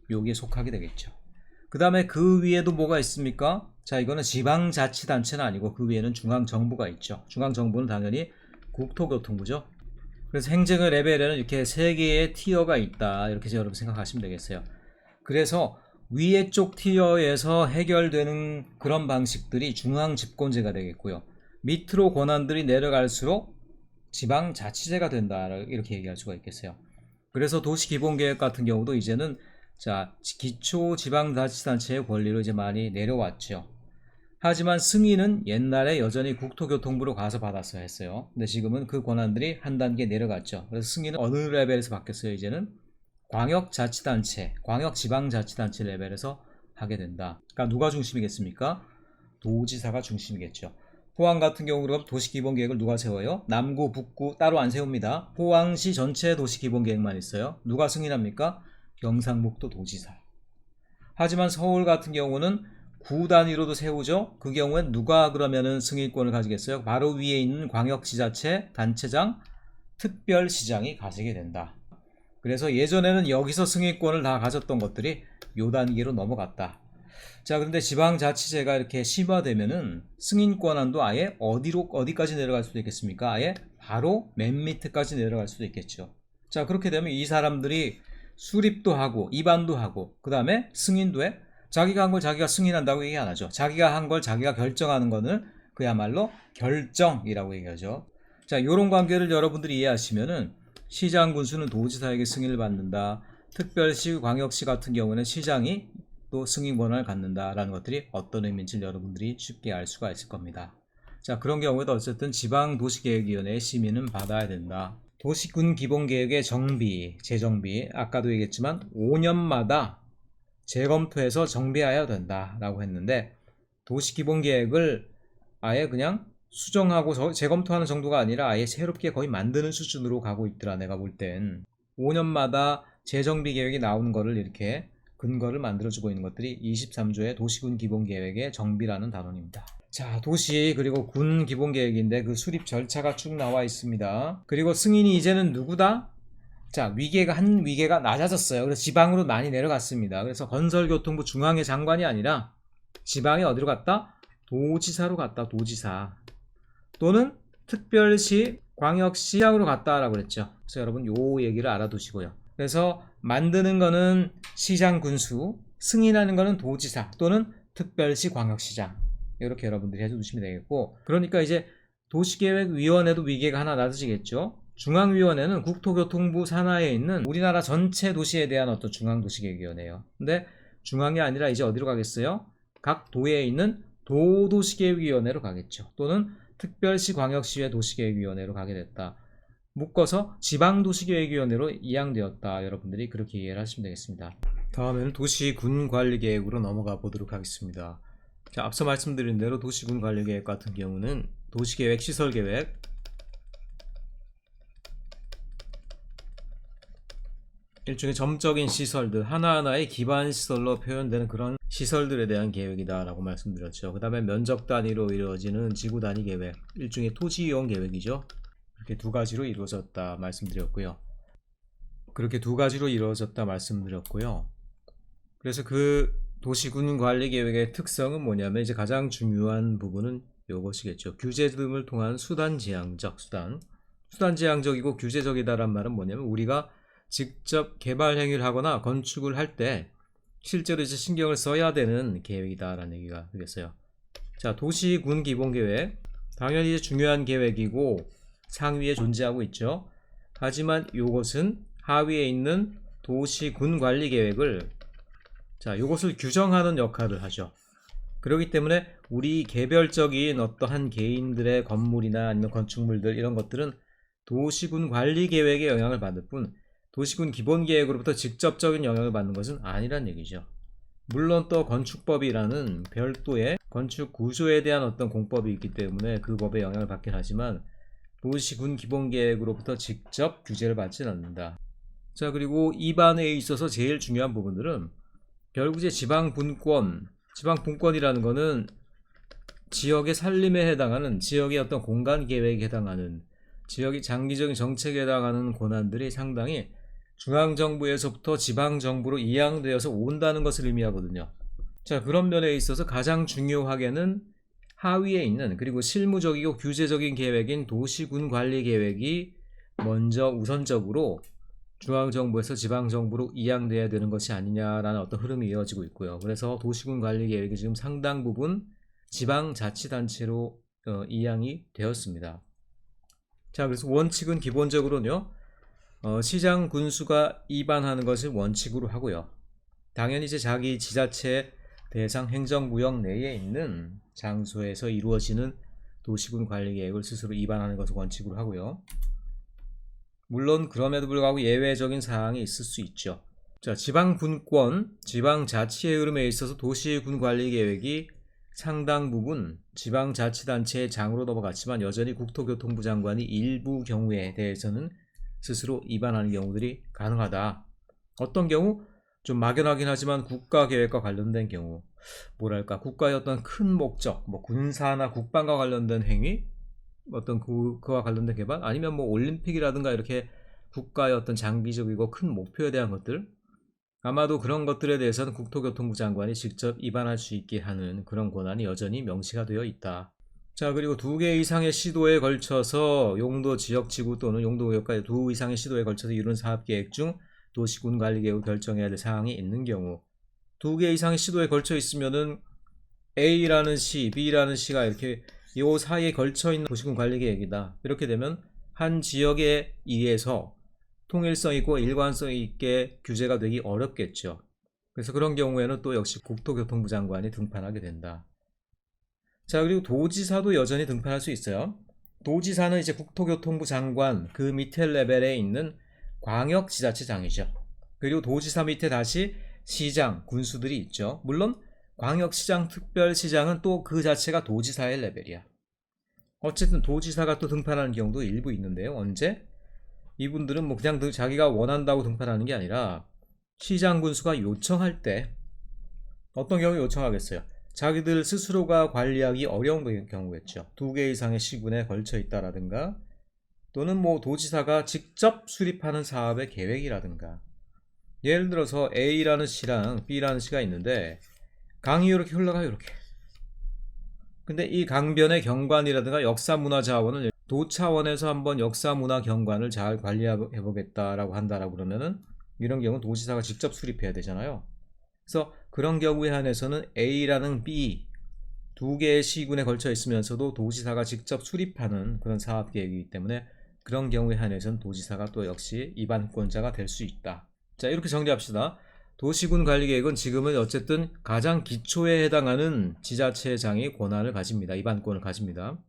여기에 속하게 되겠죠. 그 다음에 그 위에도 뭐가 있습니까? 자, 이거는 지방자치단체는 아니고 그 위에는 중앙정부가 있죠. 중앙정부는 당연히 국토교통부죠. 그래서 행정의 레벨에는 이렇게 세 개의 티어가 있다, 이렇게 여러분 생각하시면 되겠어요. 그래서 위에 쪽 티어에서 해결되는 그런 방식들이 중앙집권제가 되겠고요. 밑으로 권한들이 내려갈수록 지방자치제가 된다, 이렇게 얘기할 수가 있겠어요. 그래서 도시기본계획 같은 경우도 이제는 자, 기초지방자치단체의 권리로 이제 많이 내려왔죠. 하지만 승인은 옛날에 여전히 국토교통부로 가서 받았어야 했어요. 근데 지금은 그 권한들이 한 단계 내려갔죠. 그래서 승인은 어느 레벨에서 바뀌었어요? 이제는 광역자치단체, 광역지방자치단체 레벨에서 하게 된다. 그러니까 누가 중심이겠습니까? 도지사가 중심이겠죠. 포항 같은 경우 그럼 도시기본계획을 누가 세워요? 남구, 북구 따로 안 세웁니다. 포항시 전체 도시기본계획만 있어요. 누가 승인합니까? 경상북도 도지사. 하지만 서울 같은 경우는 구 단위로도 세우죠. 그 경우엔 누가 그러면은 승인권을 가지겠어요? 바로 위에 있는 광역지자체 단체장, 특별시장이 가지게 된다. 그래서 예전에는 여기서 승인권을 다 가졌던 것들이 요 단계로 넘어갔다. 자, 그런데 지방자치제가 이렇게 심화되면은 승인 권한도 아예 어디까지 내려갈 수도 있겠습니까? 아예 바로 맨 밑에까지 내려갈 수도 있겠죠. 자, 그렇게 되면 이 사람들이 수립도 하고 입안도 하고 그 다음에 승인도 해. 자기가 한 걸 자기가 승인한다고 얘기 안 하죠. 자기가 한 걸 자기가 결정하는 거는 그야말로 결정이라고 얘기하죠. 자, 요런 관계를 여러분들이 이해하시면은 시장 군수는 도지사에게 승인을 받는다. 특별시, 광역시 같은 경우는 시장이 또 승인 권한을 갖는다라는 것들이 어떤 의미인지 여러분들이 쉽게 알 수가 있을 겁니다. 자, 그런 경우에도 어쨌든 지방도시계획위원회의 심의는 받아야 된다. 도시군 기본계획의 정비, 재정비, 아까도 얘기했지만 5년마다 재검토해서 정비해야 된다라고 했는데, 도시기본계획을 아예 그냥 수정하고 재검토하는 정도가 아니라 아예 새롭게 거의 만드는 수준으로 가고 있더라. 내가 볼 땐 5년마다 재정비 계획이 나오는 거를 이렇게 근거를 만들어주고 있는 것들이 23조의 도시군 기본계획의 정비라는 단원입니다. 자, 도시 그리고 군 기본계획인데 그 수립 절차가 쭉 나와 있습니다. 그리고 승인이 이제는 누구다? 자, 한 위계가 낮아졌어요. 그래서 지방으로 많이 내려갔습니다. 그래서 건설교통부 중앙의 장관이 아니라 지방이 어디로 갔다? 도지사로 갔다. 도지사 또는 특별시, 광역시장으로 갔다라고 그랬죠. 그래서 여러분 요 얘기를 알아두시고요. 그래서 만드는 거는 시장 군수, 승인하는 거는 도지사 또는 특별시, 광역시장, 이렇게 여러분들이 해주시면 되겠고, 그러니까 이제 도시계획위원회도 위계가 하나 낮아지겠죠. 중앙위원회는 국토교통부 산하에 있는 우리나라 전체 도시에 대한 어떤 중앙도시계획위원회예요. 근데 중앙이 아니라 이제 어디로 가겠어요? 각 도에 있는 도도시계획위원회로 가겠죠. 또는 특별시, 광역시의 도시계획위원회로 가게 됐다. 묶어서 지방도시계획위원회로 이양되었다. 여러분들이 그렇게 이해를 하시면 되겠습니다. 다음에는 도시군관리계획으로 넘어가 보도록 하겠습니다. 자, 앞서 말씀드린 대로 도시군관리계획 같은 경우는 도시계획, 시설계획, 일종의 점적인 시설들, 하나하나의 기반 시설로 표현되는 그런 시설들에 대한 계획이다 라고 말씀드렸죠. 그 다음에 면적 단위로 이루어지는 지구 단위 계획, 일종의 토지 이용 계획이죠. 이렇게 두 가지로 이루어졌다 말씀드렸고요. 그래서 그 도시군 관리 계획의 특성은 뭐냐면 이제 가장 중요한 부분은 이것이겠죠. 규제 등을 통한 수단 지향적이고 규제적이다란 말은 뭐냐면 우리가 직접 개발 행위를 하거나 건축을 할 때 실제로 이제 신경을 써야 되는 계획이다라는 얘기가 되겠어요. 자, 도시군 기본계획, 당연히 이제 중요한 계획이고 상위에 존재하고 있죠. 하지만 이것은 하위에 있는 도시군 관리 계획을 이것을 규정하는 역할을 하죠. 그렇기 때문에 우리 개별적인 어떠한 개인들의 건물이나 아니면 건축물들 이런 것들은 도시군 관리 계획의 영향을 받을 뿐 도시군 기본 계획으로부터 직접적인 영향을 받는 것은 아니란 얘기죠. 물론 또 건축법이라는 별도의 건축 구조에 대한 어떤 공법이 있기 때문에 그 법에 영향을 받긴 하지만 도시군 기본 계획으로부터 직접 규제를 받지는 않는다. 자, 그리고 입안에 있어서 제일 중요한 부분들은 결국 이제 지방분권이라는 것은 지역의 살림에 해당하는 지역의 어떤 공간 계획에 해당하는 지역의 장기적인 정책에 해당하는 권한들이 상당히 중앙정부에서부터 지방정부로 이양되어서 온다는 것을 의미하거든요. 자, 그런 면에 있어서 가장 중요하게는 하위에 있는 그리고 실무적이고 규제적인 계획인 도시군 관리 계획이 먼저 우선적으로 중앙정부에서 지방정부로 이양돼야 되는 것이 아니냐라는 어떤 흐름이 이어지고 있고요. 그래서 도시군 관리 계획이 지금 상당 부분 지방자치단체로 이양이 되었습니다. 자, 그래서 원칙은 기본적으로는요, 시장 군수가 입안하는 것을 원칙으로 하고요. 당연히 이제 자기 지자체 대상 행정구역 내에 있는 장소에서 이루어지는 도시군 관리 계획을 스스로 입안하는 것을 원칙으로 하고요. 물론 그럼에도 불구하고 예외적인 사항이 있을 수 있죠. 자, 지방분권, 지방자치의 흐름에 있어서 도시군 관리 계획이 상당 부분 지방자치단체의 장으로 넘어갔지만 여전히 국토교통부 장관이 일부 경우에 대해서는 스스로 입안하는 경우들이 가능하다. 어떤 경우? 좀 막연하긴 하지만 국가계획과 관련된 경우, 뭐랄까 국가의 어떤 큰 목적, 뭐 군사나 국방과 관련된 행위, 어떤 그와 관련된 개발, 아니면 뭐 올림픽이라든가 이렇게 국가의 어떤 장기적이고 큰 목표에 대한 것들, 아마도 그런 것들에 대해서는 국토교통부 장관이 직접 입안할 수 있게 하는 그런 권한이 여전히 명시가 되어 있다. 자, 그리고 2개 이상의 시도에 걸쳐서 용도 지역지구 또는 용도구역까지 2 이상의 시도에 걸쳐서 이룬 사업계획 중 도시군 관리계획을 결정해야 될 사항이 있는 경우, 2개 이상의 시도에 걸쳐 있으면은 A라는 시, B라는 시가 이렇게 이 사이에 걸쳐 있는 도시군 관리계획이다. 이렇게 되면 한 지역에 의해서 통일성 있고 일관성 있게 규제가 되기 어렵겠죠. 그래서 그런 경우에는 또 역시 국토교통부 장관이 등판하게 된다. 자, 그리고 도지사도 여전히 등판할 수 있어요. 도지사는 이제 국토교통부 장관 그 밑에 레벨에 있는 광역지자체장이죠. 그리고 도지사 밑에 다시 시장, 군수들이 있죠. 물론 광역시장, 특별시장은 또 그 자체가 도지사의 레벨이야. 어쨌든 도지사가 또 등판하는 경우도 일부 있는데요. 언제? 이분들은 뭐 그냥 자기가 원한다고 등판하는 게 아니라 시장 군수가 요청할 때, 어떤 경우에 요청하겠어요? 자기들 스스로가 관리하기 어려운 경우겠죠. 2개 이상의 시군에 걸쳐 있다라든가, 또는 뭐 도지사가 직접 수립하는 사업의 계획이라든가, 예를 들어서 A라는 시랑 B라는 시가 있는데 강이 이렇게 흘러가요. 이렇게. 근데 이 강변의 경관이라든가 역사문화자원을 도 차원에서 한번 역사문화 경관을 잘 관리해보겠다라고 한다라고 그러면은 이런 경우는 도지사가 직접 수립해야 되잖아요. 그래서 그런 경우에 한해서는 A라는 B 2개의 시군에 걸쳐 있으면서도 도지사가 직접 수립하는 그런 사업 계획이기 때문에 그런 경우에 한해서는 도지사가 또 역시 입안권자가 될 수 있다. 자, 이렇게 정리합시다. 도시군 관리계획은 지금은 어쨌든 가장 기초에 해당하는 지자체장이 권한을 가집니다. 입안권을 가집니다.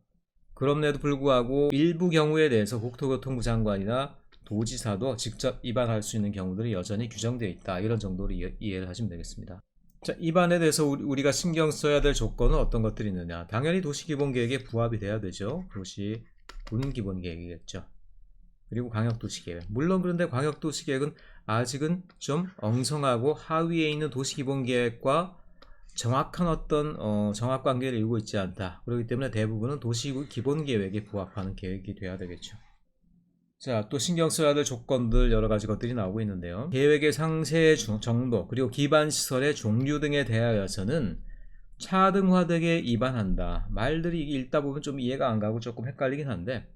그럼에도 불구하고 일부 경우에 대해서 국토교통부 장관이나 도지사도 직접 입안할 수 있는 경우들이 여전히 규정되어 있다. 이런 정도로 이해를 하시면 되겠습니다. 자, 입안에 대해서 우리가 신경 써야 될 조건은 어떤 것들이 있느냐. 당연히 도시기본계획에 부합이 돼야 되죠. 도시군기본계획이겠죠. 그리고 광역도시계획. 물론 그런데 광역도시계획은 아직은 좀 엉성하고 하위에 있는 도시기본계획과 정확한 어떤 정확관계를 이루고 있지 않다. 그렇기 때문에 대부분은 도시기본계획에 부합하는 계획이 돼야 되겠죠. 자, 또 신경 써야 될 조건들 여러 가지 것들이 나오고 있는데요. 계획의 상세 정도 그리고 기반시설의 종류 등에 대하여서는 차등화 등에 입안한다. 말들이 읽다 보면 좀 이해가 안 가고 조금 헷갈리긴 한데,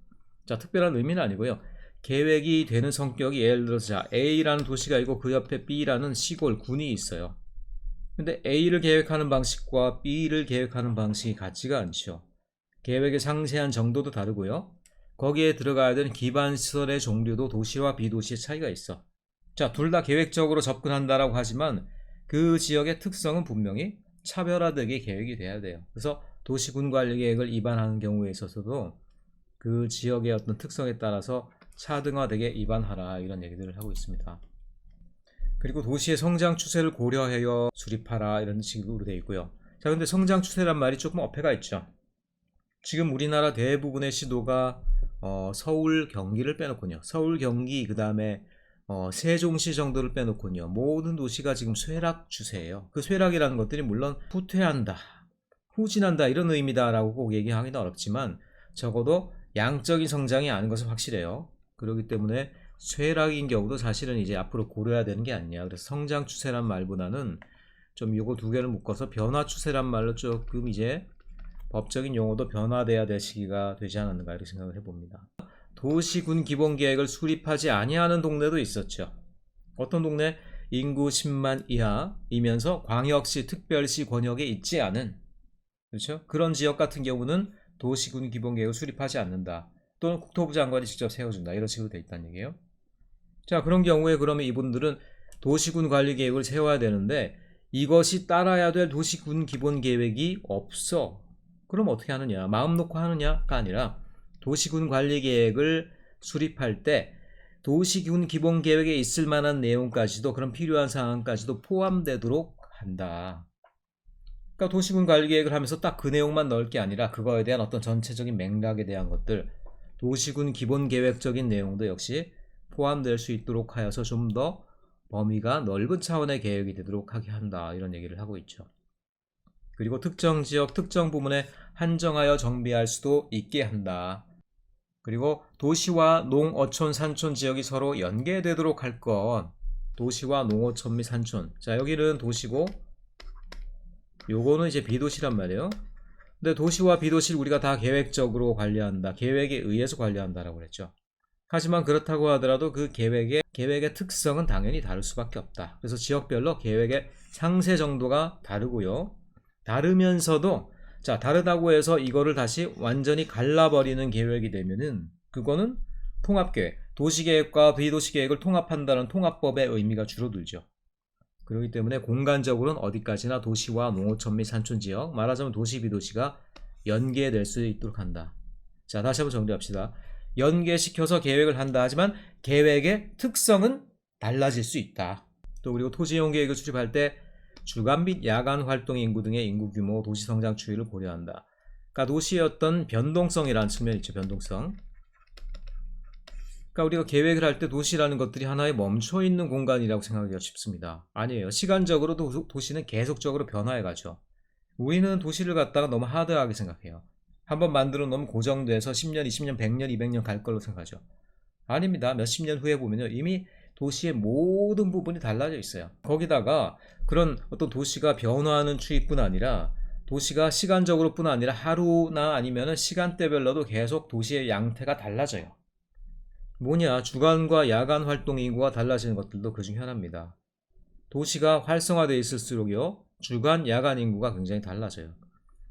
자, 특별한 의미는 아니고요. 계획이 되는 성격이 예를 들어서 자, A라는 도시가 있고 그 옆에 B라는 시골 군이 있어요. 근데 A를 계획하는 방식과 B를 계획하는 방식이 같지가 않죠. 계획의 상세한 정도도 다르고요. 거기에 들어가야 되는 기반시설의 종류도 도시와 비도시의 차이가 있어. 자, 둘 다 계획적으로 접근한다라고 하지만 그 지역의 특성은 분명히 차별화되게 계획이 돼야 돼요. 그래서 도시군관리계획을 입안하는 경우에 있어서도 그 지역의 어떤 특성에 따라서 차등화되게 입안하라, 이런 얘기들을 하고 있습니다. 그리고 도시의 성장 추세를 고려하여 수립하라, 이런 식으로 되어 있고요. 자, 근데 성장 추세란 말이 조금 어폐가 있죠. 지금 우리나라 대부분의 시도가 서울, 경기를 빼놓군요. 서울, 경기, 그 다음에 세종시 정도를 빼놓군요. 모든 도시가 지금 쇠락 추세예요. 그 쇠락이라는 것들이 물론 후퇴한다, 후진한다 이런 의미다라고 꼭 얘기하기는 어렵지만 적어도 양적인 성장이 아닌 것은 확실해요. 그렇기 때문에 쇠락인 경우도 사실은 이제 앞으로 고려해야 되는 게 아니냐. 그래서 성장 추세란 말보다는 좀 요거 두 개를 묶어서 변화 추세란 말로 조금 이제 법적인 용어도 변화돼야 될 시기가 되지 않았는가, 이렇게 생각을 해봅니다. 도시군 기본계획을 수립하지 아니하는 동네도 있었죠. 어떤 동네? 인구 10만 이하이면서 광역시, 특별시 권역에 있지 않은, 그렇죠? 그런 지역 같은 경우는 도시군 기본계획을 수립하지 않는다. 또는 국토부 장관이 직접 세워준다. 이런 식으로 돼 있다는 얘기예요. 자, 그런 경우에 그러면 이분들은 도시군 관리 계획을 세워야 되는데 이것이 따라야 될 도시군 기본 계획이 없어. 그럼 어떻게 하느냐? 마음 놓고 하느냐가 아니라 도시군 관리 계획을 수립할 때 도시군 기본 계획에 있을 만한 내용까지도, 그런 필요한 사항까지도 포함되도록 한다. 그러니까 도시군 관리 계획을 하면서 딱 그 내용만 넣을 게 아니라 그거에 대한 어떤 전체적인 맥락에 대한 것들, 도시군 기본 계획적인 내용도 역시 포함될 수 있도록 하여서 좀 더 범위가 넓은 차원의 계획이 되도록 하게 한다, 이런 얘기를 하고 있죠. 그리고 특정 지역, 특정 부문에 한정하여 정비할 수도 있게 한다. 그리고 도시와 농, 어촌, 산촌 지역이 서로 연계되도록 할 것. 도시와 농어촌 및 산촌. 자, 여기는 도시고 요거는 이제 비도시란 말이에요. 근데 도시와 비도시를 우리가 다 계획적으로 관리한다, 계획에 의해서 관리한다라고 그랬죠. 하지만 그렇다고 하더라도 그 계획의 특성은 당연히 다를 수밖에 없다. 그래서 지역별로 계획의 상세 정도가 다르고요. 다르면서도 자, 다르다고 해서 이거를 다시 완전히 갈라버리는 계획이 되면은 그거는 통합계획, 도시계획과 비도시계획을 통합한다는 통합법의 의미가 줄어들죠. 그렇기 때문에 공간적으로는 어디까지나 도시와 농어촌 및 산촌지역, 말하자면 도시 비도시가 연계될 수 있도록 한다. 자, 다시 한번 정리합시다. 연계시켜서 계획을 한다 하지만 계획의 특성은 달라질 수 있다. 또 그리고 토지이용 계획을 수립할 때 주간 및 야간 활동 인구 등의 인구 규모, 도시 성장 추이를 고려한다. 그러니까 도시의 어떤 변동성이라는 측면이 있죠. 변동성. 그러니까 우리가 계획을 할 때 도시라는 것들이 하나의 멈춰있는 공간이라고 생각하기가 쉽습니다. 아니에요. 시간적으로도 도시는 계속적으로 변화해가죠. 우리는 도시를 갖다가 너무 하드하게 생각해요. 한번 만들어 놓으면 고정돼서 10년, 20년, 100년, 200년 갈 걸로 생각하죠. 아닙니다. 몇십 년 후에 보면요, 이미 도시의 모든 부분이 달라져 있어요. 거기다가 그런 어떤 도시가 변화하는 추이뿐 아니라 도시가 시간적으로 뿐 아니라 하루나 아니면 시간대별로도 계속 도시의 양태가 달라져요. 뭐냐, 주간과 야간 활동 인구가 달라지는 것들도 그 중 하나입니다. 도시가 활성화되어 있을수록요, 주간, 야간 인구가 굉장히 달라져요.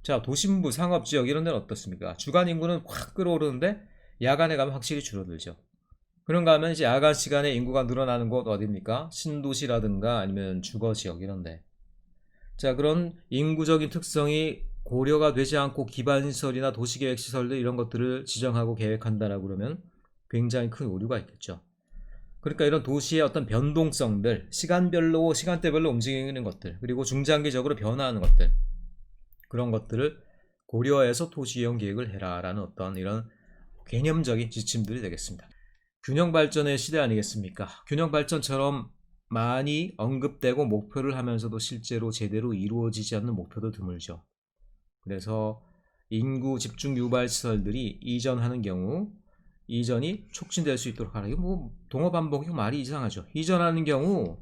자, 도심부, 상업지역 이런 데는 어떻습니까? 주간 인구는 확 끌어오르는데 야간에 가면 확실히 줄어들죠. 그런가 하면 이제 야간 시간에 인구가 늘어나는 곳 어디입니까? 신도시라든가 아니면 주거지역 이런데. 자, 그런 인구적인 특성이 고려가 되지 않고 기반시설이나 도시계획시설들 이런 것들을 지정하고 계획한다라고 그러면 굉장히 큰 오류가 있겠죠. 그러니까 이런 도시의 어떤 변동성들, 시간별로, 시간대별로 움직이는 것들, 그리고 중장기적으로 변화하는 것들, 그런 것들을 고려해서 도시이용 계획을 해라라는 어떤 이런 개념적인 지침들이 되겠습니다. 균형 발전의 시대 아니겠습니까? 균형 발전처럼 많이 언급되고 목표를 하면서도 실제로 제대로 이루어지지 않는 목표도 드물죠. 그래서 인구 집중 유발 시설들이 이전하는 경우 이전이 촉진될 수 있도록 하라. 이거 뭐 동어 반복이 말이 이상하죠. 이전하는 경우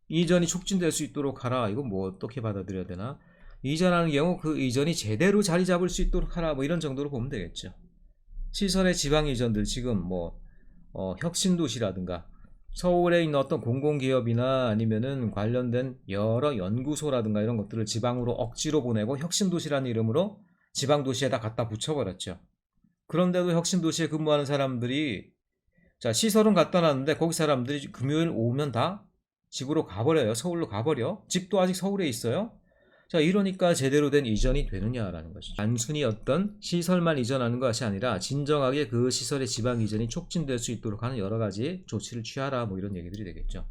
이전이 촉진될 수 있도록 하라. 이거 뭐 어떻게 받아들여야 되나? 이전하는 경우 그 이전이 제대로 자리 잡을 수 있도록 하라. 뭐 이런 정도로 보면 되겠죠. 시설의 지방 이전들 지금 뭐 혁신도시라든가 서울에 있는 어떤 공공기업이나 아니면은 관련된 여러 연구소라든가 이런 것들을 지방으로 억지로 보내고 혁신도시라는 이름으로 지방도시에다 갖다 붙여버렸죠. 그런데도 혁신도시에 근무하는 사람들이 자 시설은 갖다 놨는데 거기 사람들이 금요일 오면 다 집으로 가버려요. 서울로 가버려. 집도 아직 서울에 있어요. 자 이러니까 제대로 된 이전이 되느냐라는 것이죠. 단순히 어떤 시설만 이전하는 것이 아니라 진정하게 그 시설의 지방 이전이 촉진될 수 있도록 하는 여러 가지 조치를 취하라 뭐 이런 얘기들이 되겠죠.